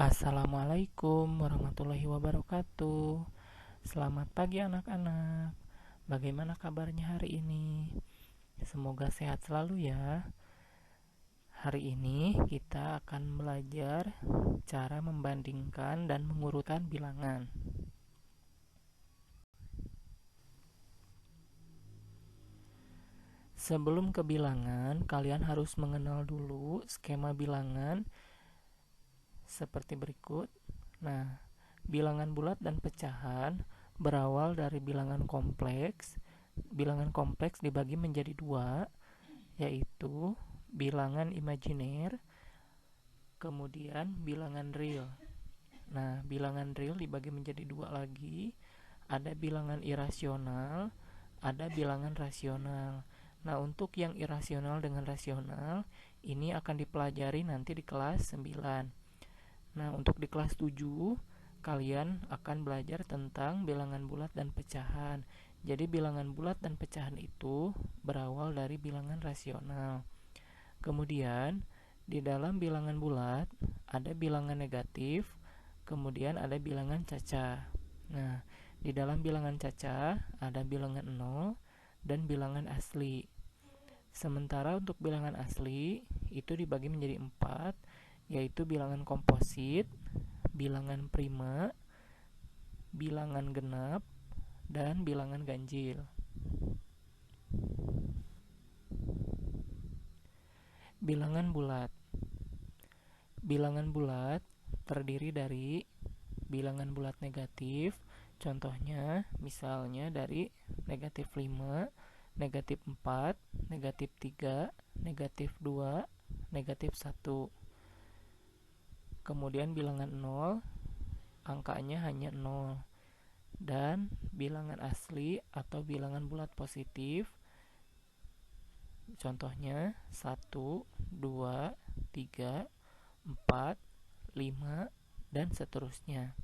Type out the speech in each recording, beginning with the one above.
Assalamualaikum warahmatullahi wabarakatuh. Selamat pagi anak-anak. Bagaimana kabarnya hari ini? Semoga sehat selalu ya. Hari ini kita akan belajar cara membandingkan dan mengurutkan bilangan. Sebelum ke bilangan, kalian harus mengenal dulu skema bilangan seperti berikut. Nah, bilangan bulat dan pecahan berawal dari bilangan kompleks. Bilangan kompleks dibagi menjadi dua, yaitu bilangan imajiner, kemudian bilangan real. Nah, bilangan real dibagi menjadi dua lagi, ada bilangan irasional, ada bilangan rasional. Nah, untuk yang irasional dengan rasional, ini akan dipelajari nanti di kelas 9. Nah, untuk di kelas 7, kalian akan belajar tentang bilangan bulat dan pecahan. Jadi, bilangan bulat dan pecahan itu berawal dari bilangan rasional. Kemudian, di dalam bilangan bulat, ada bilangan negatif, kemudian ada bilangan cacah. Nah, di dalam bilangan cacah, ada bilangan 0 dan bilangan asli. Sementara untuk bilangan asli, itu dibagi menjadi 4, yaitu bilangan komposit, bilangan prima, bilangan genap, dan bilangan ganjil. Bilangan bulat. Bilangan bulat terdiri dari bilangan bulat negatif, contohnya misalnya dari negatif 5, negatif 4, negatif 3, negatif 2, negatif 1. Kemudian bilangan 0, angkanya hanya 0. Dan bilangan asli atau bilangan bulat positif, contohnya 1, 2, 3, 4, 5, dan seterusnya,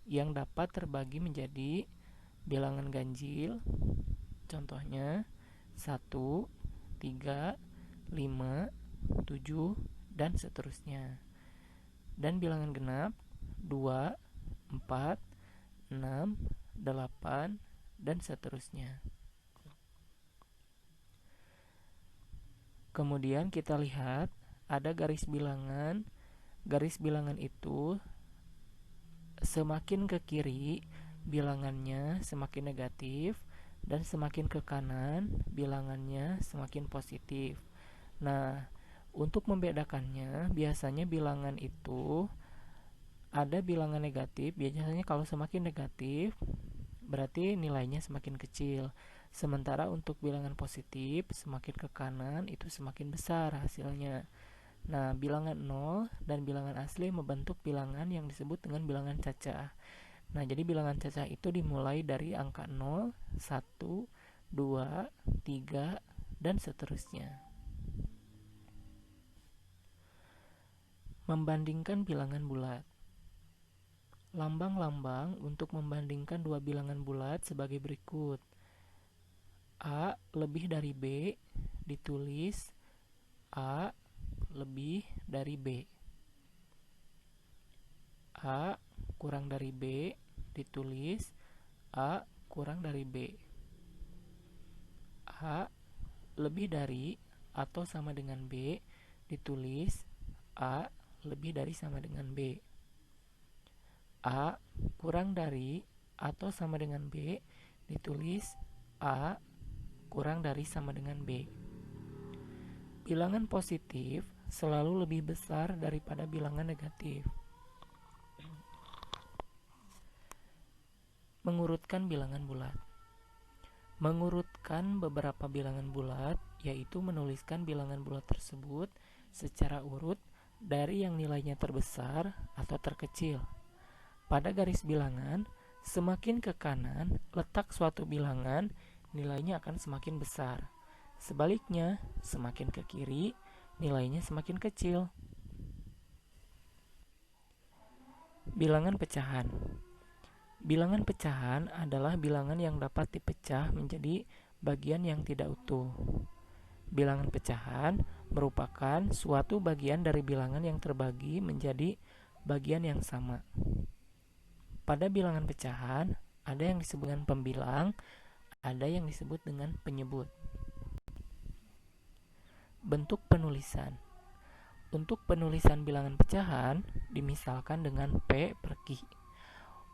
yang dapat terbagi menjadi bilangan ganjil, contohnya 1, 3, 5, 7, dan seterusnya. Dan bilangan genap 2, 4, 6, 8, dan seterusnya. Kemudian kita lihat ada garis bilangan. Garis bilangan itu semakin ke kiri bilangannya semakin negatif, dan semakin ke kanan bilangannya semakin positif. Nah, untuk membedakannya, biasanya bilangan itu ada bilangan negatif. Biasanya kalau semakin negatif, berarti nilainya semakin kecil. Sementara untuk bilangan positif, semakin ke kanan itu semakin besar hasilnya. Nah, bilangan 0 dan bilangan asli membentuk bilangan yang disebut dengan bilangan cacah. Nah, jadi bilangan cacah itu dimulai dari angka 0, 1, 2, 3, dan seterusnya. Membandingkan bilangan bulat. Lambang-lambang untuk membandingkan dua bilangan bulat sebagai berikut. A lebih dari B ditulis A lebih dari B. A kurang dari B ditulis A kurang dari B. A lebih dari atau sama dengan B ditulis A lebih dari sama dengan B. A kurang dari atau sama dengan B ditulis A kurang dari sama dengan B. Bilangan positif selalu lebih besar daripada bilangan negatif. Mengurutkan bilangan bulat. Mengurutkan beberapa bilangan bulat yaitu menuliskan bilangan bulat tersebut secara urut dari yang nilainya terbesar atau terkecil. Pada garis bilangan, semakin ke kanan letak suatu bilangan, nilainya akan semakin besar. Sebaliknya, semakin ke kiri, nilainya semakin kecil. Bilangan pecahan. Bilangan pecahan adalah bilangan yang dapat dipecah menjadi bagian yang tidak utuh. Bilangan pecahan merupakan suatu bagian dari bilangan yang terbagi menjadi bagian yang sama. Pada bilangan pecahan, ada yang disebut dengan pembilang, ada yang disebut dengan penyebut. Bentuk penulisan. Untuk penulisan bilangan pecahan, dimisalkan dengan P per Q.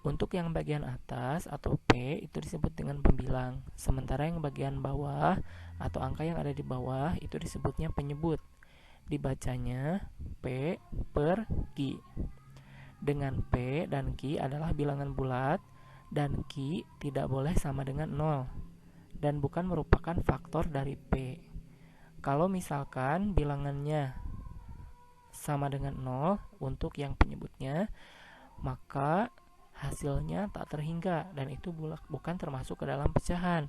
Untuk yang bagian atas atau P itu disebut dengan pembilang, sementara yang bagian bawah atau angka yang ada di bawah itu disebutnya penyebut. Dibacanya P per Q. Dengan P dan Q adalah bilangan bulat dan Q tidak boleh sama dengan 0 dan bukan merupakan faktor dari P. Kalau misalkan bilangannya sama dengan 0 untuk yang penyebutnya, maka hasilnya tak terhingga dan itu bukan termasuk ke dalam pecahan.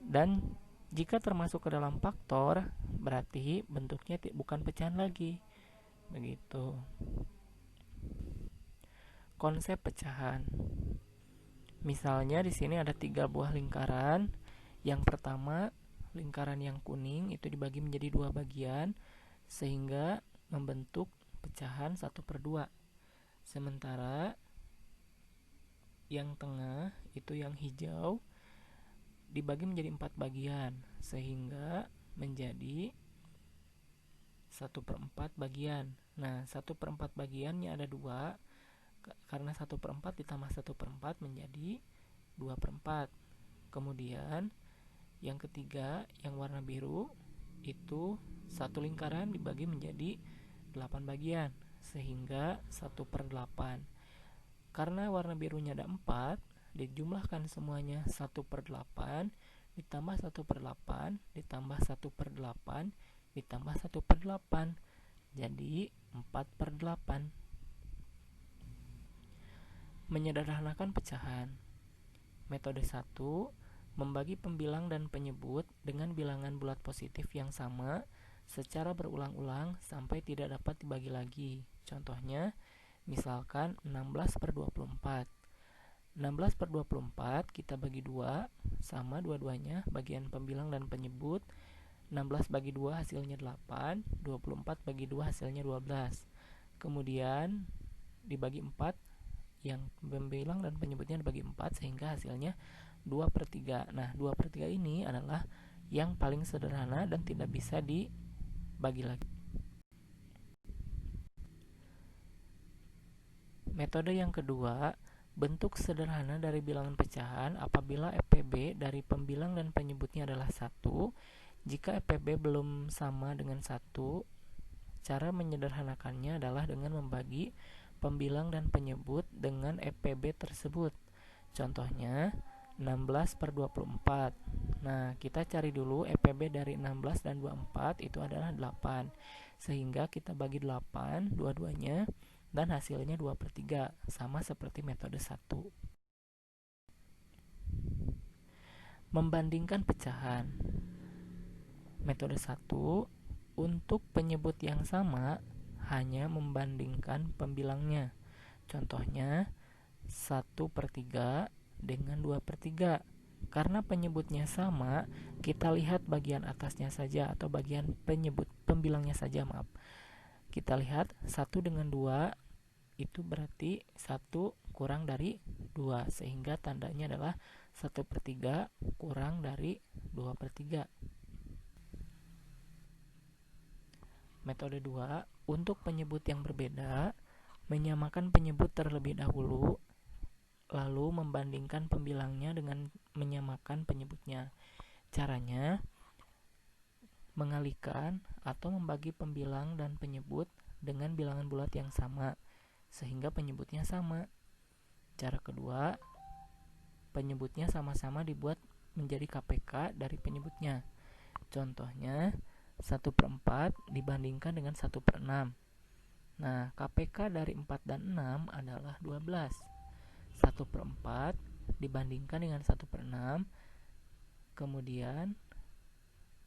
Dan jika termasuk ke dalam faktor, berarti bentuknya bukan pecahan lagi. Begitu. Konsep pecahan. Misalnya di sini ada 3 buah lingkaran. Yang pertama, lingkaran yang kuning itu dibagi menjadi 2 bagian sehingga membentuk pecahan 1/2. Sementara yang tengah itu yang hijau dibagi menjadi 4 bagian sehingga menjadi 1/4 bagian. Nah, 1/4 bagiannya ada 2, karena 1/4 ditambah 1/4 menjadi 2/4. Kemudian yang ketiga yang warna biru itu satu lingkaran dibagi menjadi 8 bagian sehingga 1/8. Karena warna birunya ada 4, dijumlahkan semuanya 1/8 ditambah 1/8 ditambah 1/8 ditambah 1/8 jadi 4/8. Menyederhanakan pecahan. Metode 1, membagi pembilang dan penyebut dengan bilangan bulat positif yang sama secara berulang-ulang sampai tidak dapat dibagi lagi. Contohnya, misalkan 16/24. 16/24 kita bagi 2, sama dua-duanya bagian pembilang dan penyebut. 16 bagi 2 hasilnya 8, 24 bagi 2 hasilnya 12. Kemudian dibagi 4, yang pembilang dan penyebutnya dibagi 4 sehingga hasilnya 2/3. Nah, 2/3 ini adalah yang paling sederhana dan tidak bisa dibagi lagi. Metode yang kedua, bentuk sederhana dari bilangan pecahan apabila EPB dari pembilang dan penyebutnya adalah 1. Jika EPB belum sama dengan 1, cara menyederhanakannya adalah dengan membagi pembilang dan penyebut dengan EPB tersebut. Contohnya 16/24. Nah, kita cari dulu EPB dari 16 dan 24 itu adalah 8. Sehingga kita bagi 8 dua-duanya dan hasilnya 2/3, sama seperti metode 1. Membandingkan pecahan. Metode 1, untuk penyebut yang sama hanya membandingkan pembilangnya. Contohnya 1/3 dengan 2/3. Karena penyebutnya sama, kita lihat bagian atasnya saja atau bagian pembilangnya saja, maaf. Kita lihat 1 dengan 2 itu berarti 1 kurang dari 2 sehingga tandanya adalah 1/3 kurang dari 2/3. Metode 2, untuk penyebut yang berbeda, menyamakan penyebut terlebih dahulu, lalu membandingkan pembilangnya dengan menyamakan penyebutnya. Caranya, mengalihkan atau membagi pembilang dan penyebut dengan bilangan bulat yang sama, sehingga penyebutnya sama. Cara kedua, penyebutnya sama-sama dibuat menjadi KPK dari penyebutnya. Contohnya, 1/4 dibandingkan dengan 1/6. Nah, KPK dari 4 dan 6 adalah 12. 1/4 dibandingkan dengan 1/6, kemudian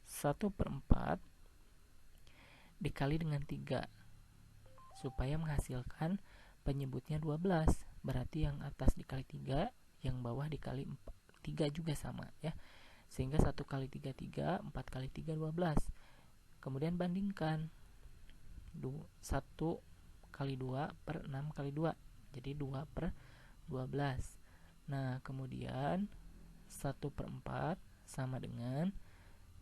1/4 dikali dengan 3 supaya menghasilkan penyebutnya 12. Berarti yang atas dikali 3, yang bawah dikali 3 juga sama ya. Sehingga 1 kali 3 3, 4 kali 3 12. Kemudian bandingkan 1 kali 2 per 6 kali 2. Jadi 2 per 12. Nah, kemudian 1 per 4 sama dengan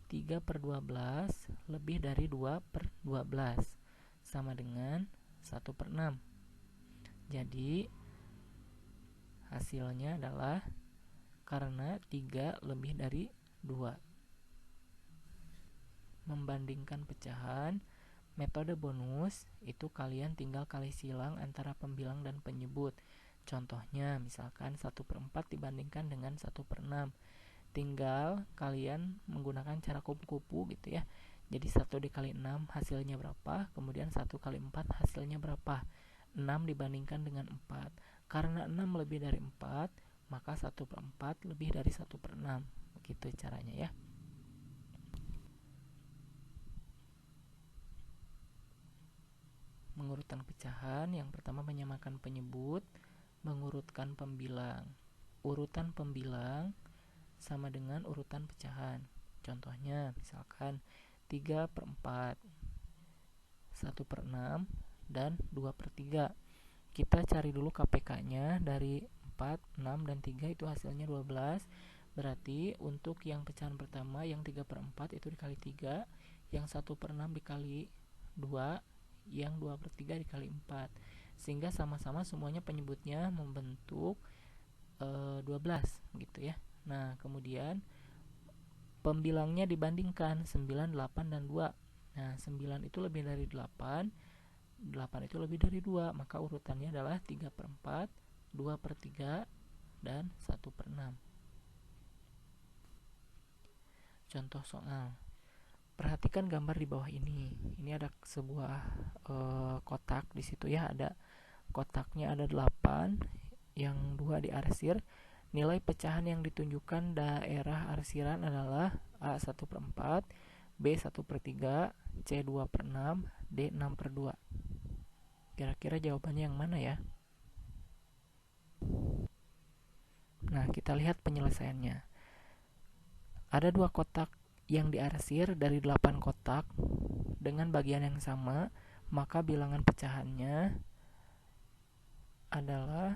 3 per 12 lebih dari 2 per 12 sama dengan 1 per 6. Jadi hasilnya adalah karena 3 lebih dari 2. Membandingkan pecahan, metode bonus itu kalian tinggal kali silang antara pembilang dan penyebut. Contohnya misalkan 1 per 4 dibandingkan dengan 1 per 6. Tinggal kalian menggunakan cara kupu-kupu gitu ya. Jadi 1 dikali 6 hasilnya berapa, kemudian 1 kali 4 hasilnya berapa. 6 dibandingkan dengan 4. Karena 6 lebih dari 4, maka 1 per 4 lebih dari 1 per 6. Begitu caranya ya. Mengurutan pecahan, yang pertama menyamakan penyebut, mengurutkan pembilang. Urutan pembilang sama dengan urutan pecahan. Contohnya misalkan 3 per 4, 1 per 6, dan 2 per 3. Kita cari dulu KPK-nya. Dari 4, 6, dan 3 itu hasilnya 12. Berarti untuk yang pecahan pertama yang 3 per 4 itu dikali 3, yang 1 per 6 dikali 2, yang 2 per 3 dikali 4. Sehingga sama-sama semuanya penyebutnya membentuk 12 gitu ya. Nah, kemudian pembilangnya dibandingkan 9, 8, dan 2. Nah, 9 itu lebih dari 8, 8 itu lebih dari 2, maka urutannya adalah 3 per 4, 2 per 3, dan 1 per 6. Contoh soal. Perhatikan gambar di bawah ini. Ini ada sebuah kotak di situ ya, ada kotaknya ada 8, yang 2 diarsir. Nilai pecahan yang ditunjukkan daerah arsiran adalah A 1 per 4, B 1 per 3, C 2 per 6, D 6 per 2. Kira-kira jawabannya yang mana ya? Nah, kita lihat penyelesaiannya. Ada 2 kotak yang diarsir dari 8 kotak dengan bagian yang sama, maka bilangan pecahannya adalah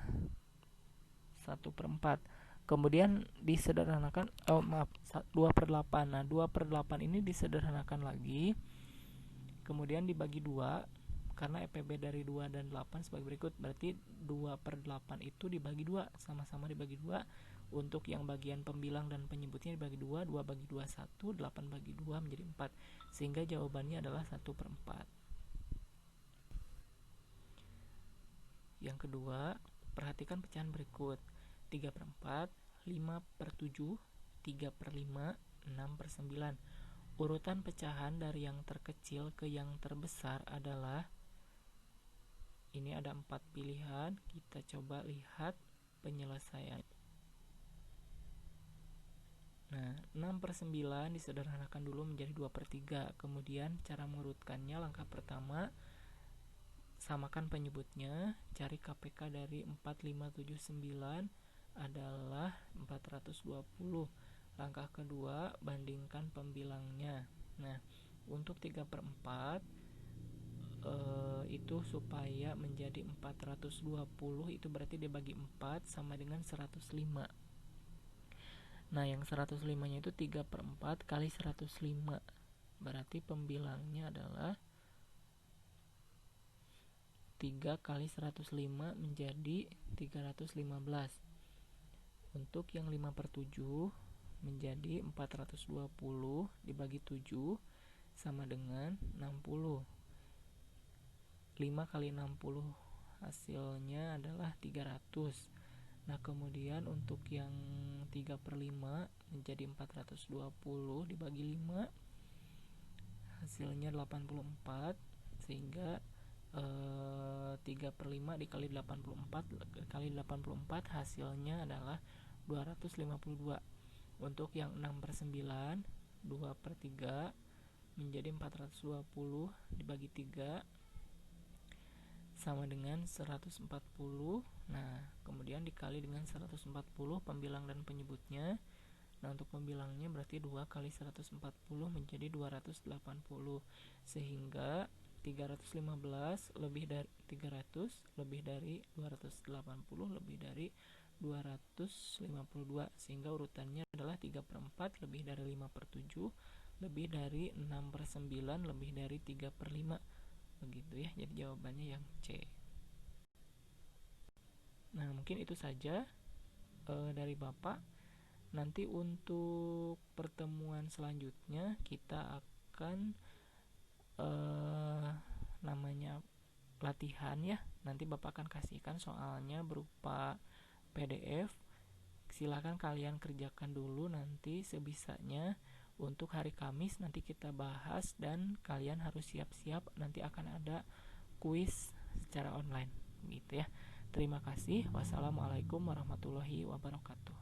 1 per 4. Kemudian disederhanakan, 2 per 8. Nah, 2 per 8 ini disederhanakan lagi, kemudian dibagi 2, karena EPB dari 2 dan 8 sebagai berikut. Berarti 2 per 8 itu dibagi 2, sama-sama dibagi 2. Untuk yang bagian pembilang dan penyebutnya dibagi 2, 2 bagi 2 1, 8 bagi 2 menjadi 4. Sehingga jawabannya adalah 1 per 4. Yang kedua, perhatikan pecahan berikut. 3 per 4, 5 per 7, 3 per 5, 6 per 9. Urutan pecahan dari yang terkecil ke yang terbesar adalah, ini ada 4 pilihan. Kita coba lihat penyelesaian. Nah, 6 per 9 disederhanakan dulu menjadi 2 per 3. Kemudian cara mengurutkannya, langkah pertama, samakan penyebutnya. Cari KPK dari 4, 5, 7, 9 adalah 420. Langkah kedua, bandingkan pembilangnya. Nah, untuk 3 per 4 itu supaya menjadi 420, itu berarti dibagi 4 sama dengan 105. Nah, yang 105 nya itu 3 per 4 kali 105. Berarti pembilangnya adalah 3 kali 105 menjadi 315. Untuk yang 5 per 7 menjadi 420 dibagi 7 sama dengan 60. 5 kali 60 hasilnya adalah 300. Nah, kemudian untuk yang 3 per 5 menjadi 420 dibagi 5 hasilnya 84. Sehingga 3 per 5 dikali 84 hasilnya adalah 252. Untuk yang 6 per 9, 2 per 3 menjadi 420 dibagi 3 sama dengan 140. Nah, kemudian dikali dengan 140 pembilang dan penyebutnya. Nah, untuk pembilangnya berarti 2 kali 140 menjadi 280. Sehingga 315 lebih dari 300 lebih dari 280 lebih dari 252, sehingga urutannya adalah 3/4 lebih dari 5/7 lebih dari 6/9 lebih dari 3/5. Begitu ya, jadi jawabannya yang C. Nah, mungkin itu saja dari Bapak. Nanti untuk pertemuan selanjutnya kita akan namanya latihan ya. Nanti Bapak akan kasihkan soalnya berupa PDF. Silahkan kalian kerjakan dulu nanti sebisanya. Untuk hari Kamis nanti kita bahas dan kalian harus siap-siap, nanti akan ada kuis secara online gitu ya. Terima kasih. Wassalamualaikum warahmatullahi wabarakatuh.